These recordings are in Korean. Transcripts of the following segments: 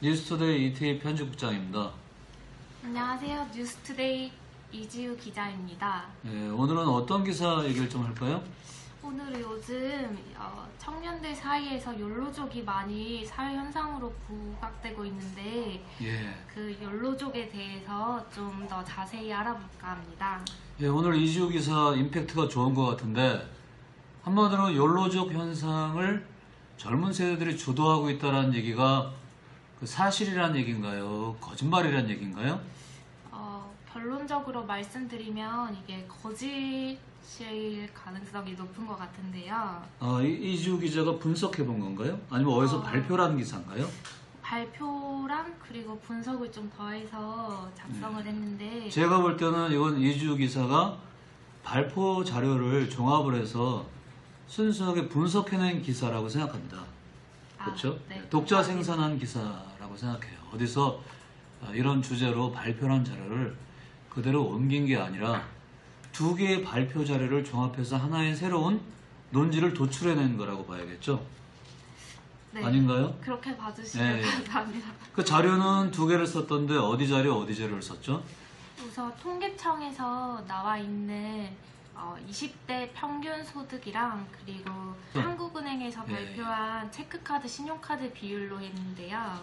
뉴스투데이 이태희 편집국장입니다. 안녕하세요. 뉴스투데이 이지우 기자입니다. 네, 오늘은 어떤 기사 얘기를 좀 할까요? 오늘은 요즘 청년들 사이에서 욜로족이 많이 사회 현상으로 부각되고 있는데 그 욜로족에 대해서 좀 더 자세히 알아볼까 합니다. 오늘 이지우 기사 임팩트가 좋은 것 같은데 한마디로 욜로족 현상을 젊은 세대들이 주도하고 있다는 얘기가 그 사실이란 얘기인가요? 거짓말이란 얘기인가요? 결론적으로 말씀드리면 이게 거짓일 가능성이 높은 것 같은데요. 이지우 기자가 분석해 본 건가요? 아니면 어디서 발표라는 기사인가요? 발표랑 그리고 분석을 좀 더해서 작성을 했는데 제가 볼 때는 이건 이지우 기사가 발표 자료를 종합을 해서 순수하게 분석해낸 기사라고 생각합니다. 그렇죠? 네, 독자 생산한 기사라고 생각해요. 어디서 이런 주제로 발표한 자료를 그대로 옮긴 게 아니라 두 개의 발표 자료를 종합해서 하나의 새로운 논지를 도출해낸 거라고 봐야겠죠? 네, 아닌가요? 그렇게 봐주시면 감사합니다. 그 자료는 두 개를 썼던데 어디 자료 어디 자료를 썼죠? 우선 통계청에서 나와 있는 20대 평균 소득이랑 그리고 한국은행에서 발표한 체크카드, 신용카드 비율로 했는데요.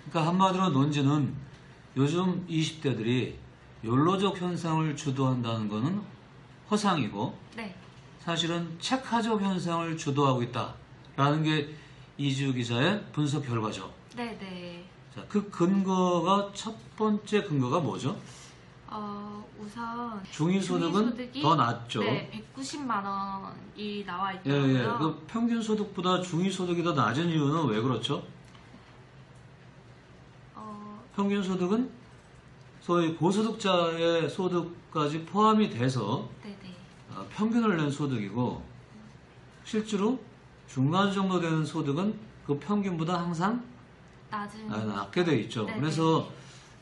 그러니까 한마디로 논지는 요즘 20대들이 욜로족 현상을 주도한다는 것은 허상이고 사실은 체크카족 현상을 주도하고 있다라는 게 이지우 기자의 분석 결과죠. 네네. 자, 그 근거가 첫 번째 근거가 뭐죠? 우선 중위소득은 더 낮죠. 네, 190만 원이 나와 있더라고요. 그 평균 소득보다 중위소득이 더 낮은 이유는 왜 그렇죠? 평균 소득은 소위 고소득자의 소득까지 포함이 돼서 평균을 낸 소득이고 실제로 중간 정도 되는 소득은 그 평균보다 항상 낮게 돼 있죠. 그래서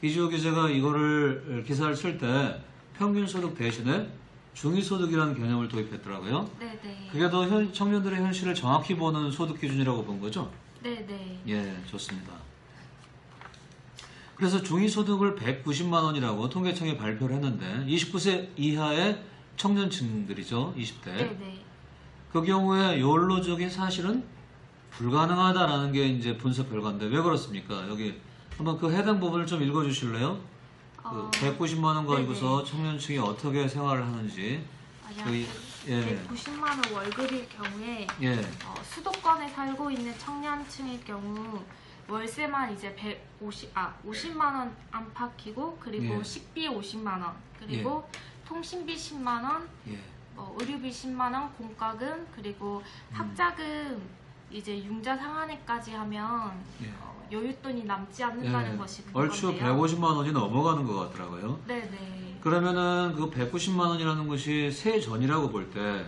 이지우 기자가 이거를 기사를 쓸 때 평균 소득 대신에 중위소득이라는 개념을 도입했더라고요. 그게 더 청년들의 현실을 정확히 보는 소득 기준이라고 본 거죠? 예, 좋습니다. 그래서 중위소득을 190만 원이라고 통계청이 발표를 했는데 29세 이하의 청년층들이죠. 20대. 그 경우에 욜로족이 사실은 불가능하다라는 게 이제 분석 결과인데 왜 그렇습니까? 여기 한번 그 해당 부분을 좀 읽어주실래요? 그 190만 원 가지고서 청년층이 어떻게 생활을 하는지. 190만 원 월급일 경우에 수도권에 살고 있는 청년층일 경우 월세만 이제 50만 원 안팎이고 그리고 식비 50만 원 그리고 통신비 10만 원 의료비 10만 원 공과금 그리고 학자금 이제 융자 상한회까지 하면 여윳돈이 남지 않는다는 것이 얼추 150만 원이 넘어가는 것 같더라고요. 그러면은 그 190만 원이라는 것이 세해 전이라고 볼 때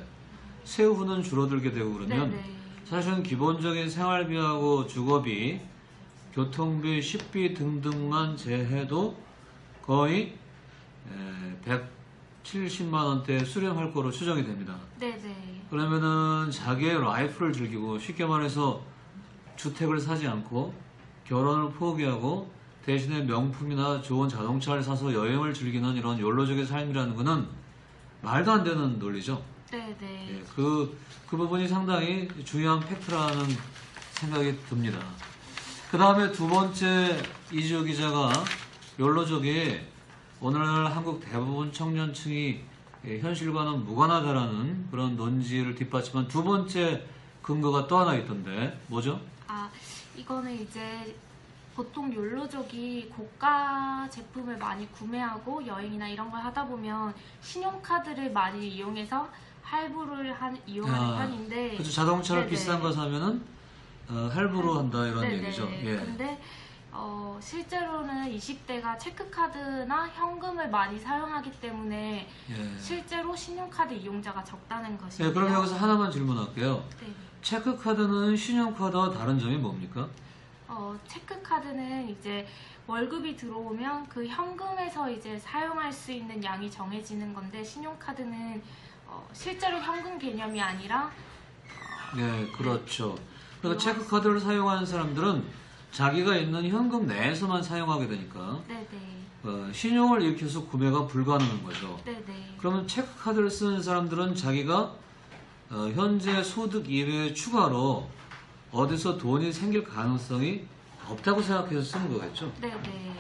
세후 후는 줄어들게 되고 그러면 사실은 기본적인 생활비하고 주거비, 교통비, 식비 등등만 제해도 거의 170만 원대 수령할 거로 추정이 됩니다. 그러면은 자기의 라이프를 즐기고 쉽게 말해서 주택을 사지 않고 결혼을 포기하고 대신에 명품이나 좋은 자동차를 사서 여행을 즐기는 이런 욜로족의 삶이라는 것은 말도 안 되는 논리죠. 그 부분이 상당히 중요한 팩트라는 생각이 듭니다. 그 다음에 두 번째 이지우 기자가 욜로족이 오늘날 한국 대부분 청년층이 현실과는 무관하다라는 그런 논지를 뒷받침한 두 번째 근거가 또 하나 있던데 뭐죠? 이거는 이제 보통 욜로족이 고가 제품을 많이 구매하고 여행이나 이런 걸 하다 보면 신용카드를 많이 이용해서 할부를 이용하는 편인데 그렇죠. 자동차를 비싼 거 사면은 할부로 한다 이런 얘기죠. 근데 실제로는 20대가 체크카드나 현금을 많이 사용하기 때문에 실제로 신용카드 이용자가 적다는 것이에요. 그럼 여기서 하나만 질문할게요. 체크카드는 신용카드와 다른 점이 뭡니까? 체크카드는 이제 월급이 들어오면 그 현금에서 이제 사용할 수 있는 양이 정해지는 건데 신용카드는 실제로 현금 개념이 아니라 그렇죠. 그러니까 체크카드를 사용하는 사람들은 자기가 있는 현금 내에서만 사용하게 되니까 네네. 신용을 일으켜서 구매가 불가능한 거죠. 네네. 그러면 체크카드를 쓰는 사람들은 자기가 현재 소득 이외에 추가로 어디서 돈이 생길 가능성이 없다고 생각해서 쓰는 거겠죠. 네네.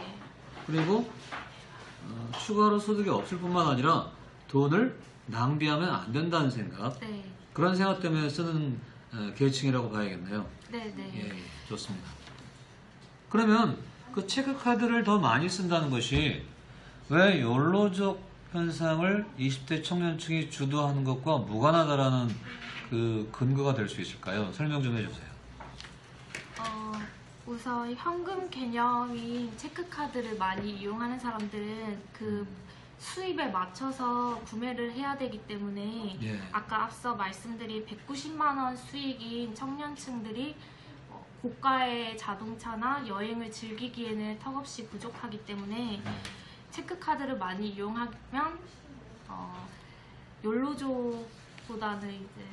그리고 추가로 소득이 없을 뿐만 아니라 돈을 낭비하면 안 된다는 생각, 네. 그런 생각 때문에 쓰는 계층이라고 봐야겠네요. 네네. 예, 좋습니다. 그러면 그 체크카드를 더 많이 쓴다는 것이 왜 욜로족 현상을 20대 청년층이 주도하는 것과 무관하다라는 그 근거가 될 수 있을까요? 설명 좀 해주세요. 우선 현금 개념인 체크카드를 많이 이용하는 사람들은 그 수입에 맞춰서 구매를 해야 되기 때문에 예. 아까 앞서 말씀드린 190만 원 수익인 청년층들이 고가의 자동차나 여행을 즐기기에는 턱없이 부족하기 때문에 체크카드를 많이 이용하면 욜로족보다는 이제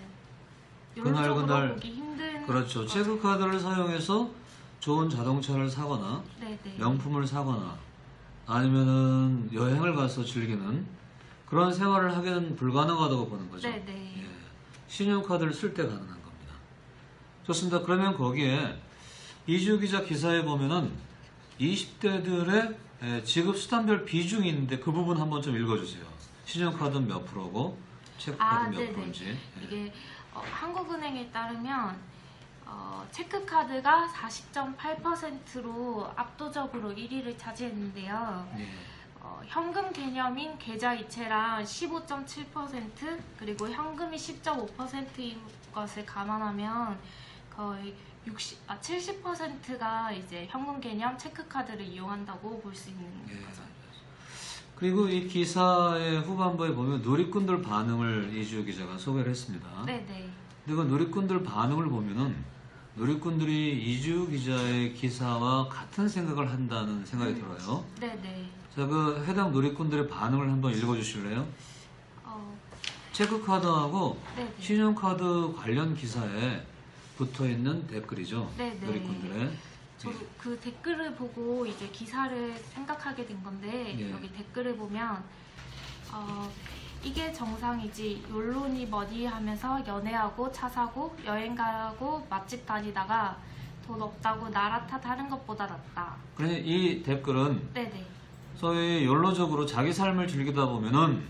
욜로족으로 보기 힘든 그렇죠. 체크카드를 사용해서 좋은 자동차를 사거나 네네. 명품을 사거나 아니면은 여행을 가서 즐기는 그런 생활을 하기는 불가능하다고 보는 거죠. 네네. 예. 신용카드를 쓸 때 가능한 겁니다. 좋습니다. 그러면 거기에 이주 기자 기사에 보면은 20대들의 지급 수단별 비중이 있는데 그 부분 한번 좀 읽어주세요. 신용카드는 몇 프로고 체크카드는 몇 네네. 프로인지. 예. 이게 한국은행에 따르면 체크카드가 40.8%로 압도적으로 1위를 차지했는데요. 예. 현금 개념인 계좌이체랑 15.7% 그리고 현금이 10.5%인 것을 감안하면 거의 70%가 이제 현금 개념 체크카드를 이용한다고 볼 수 있는 예. 거죠. 그리고 이 기사의 후반부에 보면 누리꾼들 반응을 이주 기자가 소개를 했습니다. 네네. 근데 그 누리꾼들 반응을 보면은 누리꾼들이 이주 기자의 기사와 같은 생각을 한다는 생각이 들어요. 네네. 자, 그 해당 누리꾼들의 반응을 한번 읽어주실래요? 체크카드하고 네네. 신용카드 관련 기사에 붙어있는 댓글이죠. 네네. 누리꾼들의. 저도 그 댓글을 보고 이제 기사를 생각하게 된 건데 예. 여기 댓글을 보면 이게 정상이지 욜로니 뭐니 하면서 연애하고 차 사고 여행 가고 맛집 다니다가 돈 없다고 나라 탓하는 것보다 낫다. 그래, 이 댓글은 네네. 소위 욜로적으로 자기 삶을 즐기다 보면은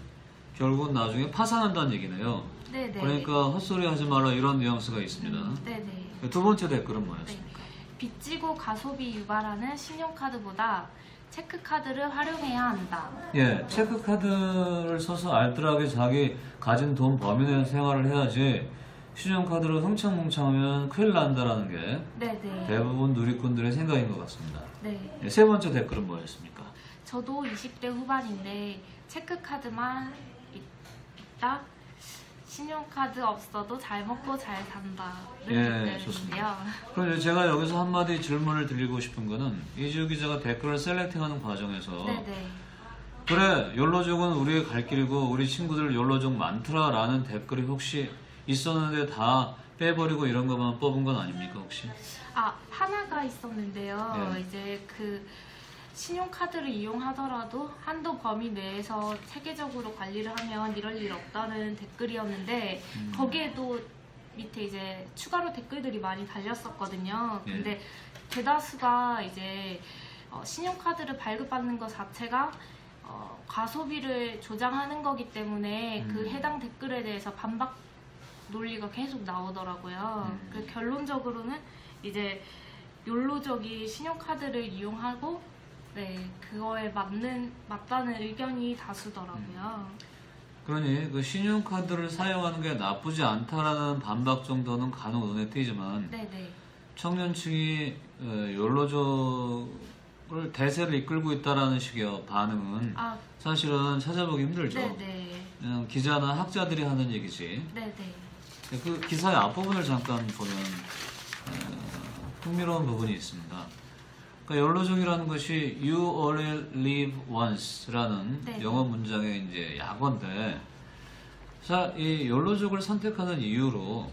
결국은 나중에 파산한다는 얘기네요. 네네. 그러니까 헛소리 하지 마라 이런 뉘앙스가 있습니다. 네네. 두 번째 댓글은 네. 뭐였습니까? 빚지고 가소비 유발하는 신용카드보다 체크카드를 활용해야 한다. 예, 체크카드를 써서 알뜰하게 자기 가진 돈 범위 내에 생활을 해야지 신용카드로 흥청망청하면 큰일 난다라는 게 네네. 대부분 누리꾼들의 생각인 것 같습니다. 네. 예, 세 번째 댓글은 뭐였습니까? 저도 20대 후반인데 체크카드만 있다. 신용카드 없어도 잘 먹고 잘 산다. 예, 좋습니다. 그럼 제가 여기서 한마디 질문을 드리고 싶은 거는 이주 기자가 댓글을 셀렉팅하는 과정에서 네네. 그래, 욜로족은 우리의 갈 길이고 우리 친구들 욜로족 많더라라는 댓글이 혹시 있었는데 다 빼버리고 이런 것만 뽑은 건 아닙니까 혹시? 하나가 있었는데요. 네. 이제 그 신용카드를 이용하더라도 한도 범위 내에서 체계적으로 관리를 하면 이럴 일 없다는 댓글이었는데 거기에도 밑에 이제 추가로 댓글들이 많이 달렸었거든요. 예. 근데 대다수가 이제 신용카드를 발급받는 것 자체가 과소비를 조장하는 거기 때문에 그 해당 댓글에 대해서 반박 논리가 계속 나오더라고요. 그 결론적으로는 이제 욜로족이 신용카드를 이용하고 그거에 맞다는 의견이 다수더라고요. 그러니 그 신용카드를 사용하는 게 나쁘지 않다라는 반박 정도는 간혹 눈에 띄지만 네네. 청년층이 욜로족을 대세를 이끌고 있다라는 식의 반응은 사실은 찾아보기 힘들죠. 네네. 그냥 기자나 학자들이 하는 얘기지. 네네. 그 기사의 앞부분을 잠깐 보면 흥미로운 부분이 있습니다. 그러니까 욜로족이라는 것이 You Only Live Once라는 네. 영어 문장의 이제 약어인데, 자, 이 욜로족을 선택하는 이유로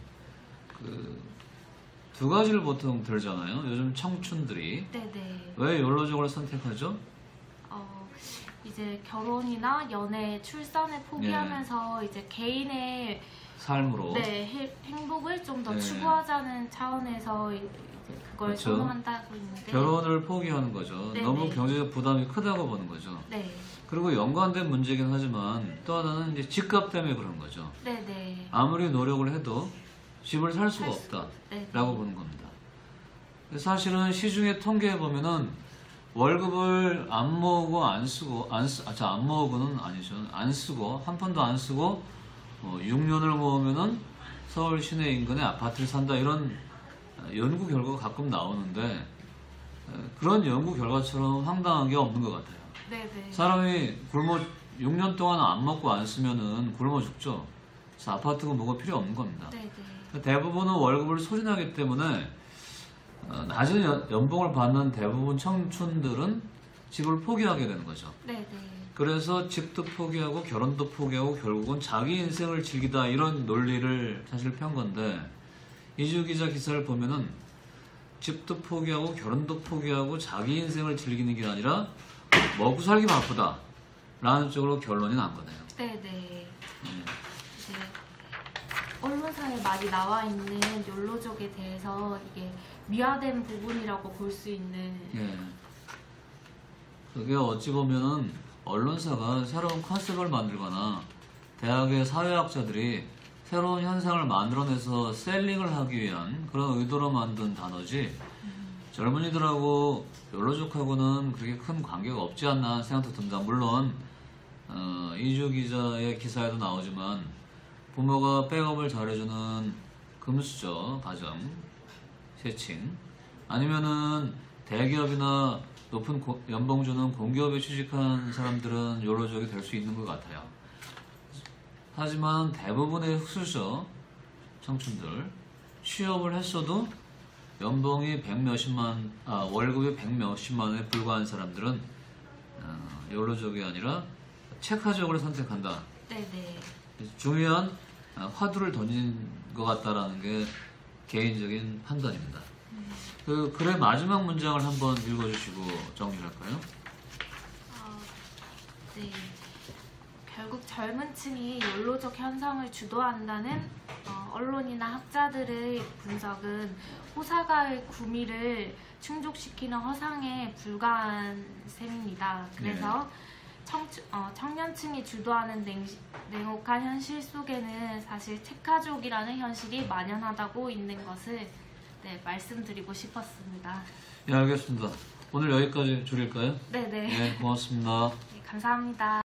두 가지를 보통 들잖아요. 요즘 청춘들이. 네네. 왜 욜로족을 선택하죠? 이제 결혼이나 연애, 출산을 포기하면서 이제 개인의 삶으로 행복을 좀 더 네. 추구하자는 차원에서 이제 그걸 그렇죠. 선호한다고 있는데 결혼을 포기하는 거죠. 네네. 너무 경제적 부담이 크다고 보는 거죠. 네. 그리고 연관된 문제긴 하지만 또 하나는 이제 집값 때문에 그런 거죠. 네네. 아무리 노력을 해도 집을 살 수가 네네. 없다라고 보는 겁니다. 사실은 시중에 통계해 보면은 월급을 안 모으고 안 모으고는 아니죠. 안 쓰고 한 푼도 안 쓰고 6년을 모으면은 서울 시내 인근에 아파트를 산다 이런 연구 결과가 가끔 나오는데 그런 연구 결과처럼 황당한 게 없는 것 같아요. 네네. 사람이 6년 동안 안 먹고 안 쓰면은 굶어 죽죠. 그래서 아파트가 뭐가 필요 없는 겁니다. 네네. 대부분은 월급을 소진하기 때문에 낮은 연봉을 받는 대부분 청춘들은 집을 포기하게 되는 거죠. 네네. 그래서 집도 포기하고 결혼도 포기하고 결국은 자기 인생을 즐기다 이런 논리를 사실 편 건데 이주 기자 기사를 보면은 집도 포기하고 결혼도 포기하고 자기 인생을 즐기는 게 아니라 먹고 살기 바쁘다 라는 쪽으로 결론이 난 거네요. 네네. 이제 언론사에 많이 나와 있는 욜로족에 대해서 이게 미화된 부분이라고 볼 수 있는 그게 어찌 보면은 언론사가 새로운 컨셉을 만들거나 대학의 사회학자들이 새로운 현상을 만들어내서 셀링을 하기 위한 그런 의도로 만든 단어지 젊은이들하고 욜로족하고는 그렇게 큰 관계가 없지 않나 생각도 듭니다. 물론 이주 기자의 기사에도 나오지만 부모가 백업을 잘해주는 금수저 가정 세칭 아니면은 대기업이나 높은 연봉 주는 공기업에 취직한 사람들은 욜로족이 될 수 있는 것 같아요. 하지만 대부분의 흑수저 청춘들 취업을 했어도 연봉이 월급이 100몇십만 원에 불과한 사람들은 욜로족이 아니라 체카족을 선택한다. 네네. 중요한 화두를 던진 것 같다라는 게 개인적인 판단입니다. 그 글의 마지막 문장을 한번 읽어주시고 정리할까요? 네. 결국 젊은 층이 욜로족 현상을 주도한다는 언론이나 학자들의 분석은 호사가의 구미를 충족시키는 허상에 불과한 셈입니다. 그래서 청년층이 주도하는 냉혹한 현실 속에는 사실 체카족이라는 현실이 만연하다고 있는 것을 말씀드리고 싶었습니다. 네, 알겠습니다. 오늘 여기까지 줄일까요? 네네. 네, 고맙습니다. 네, 감사합니다.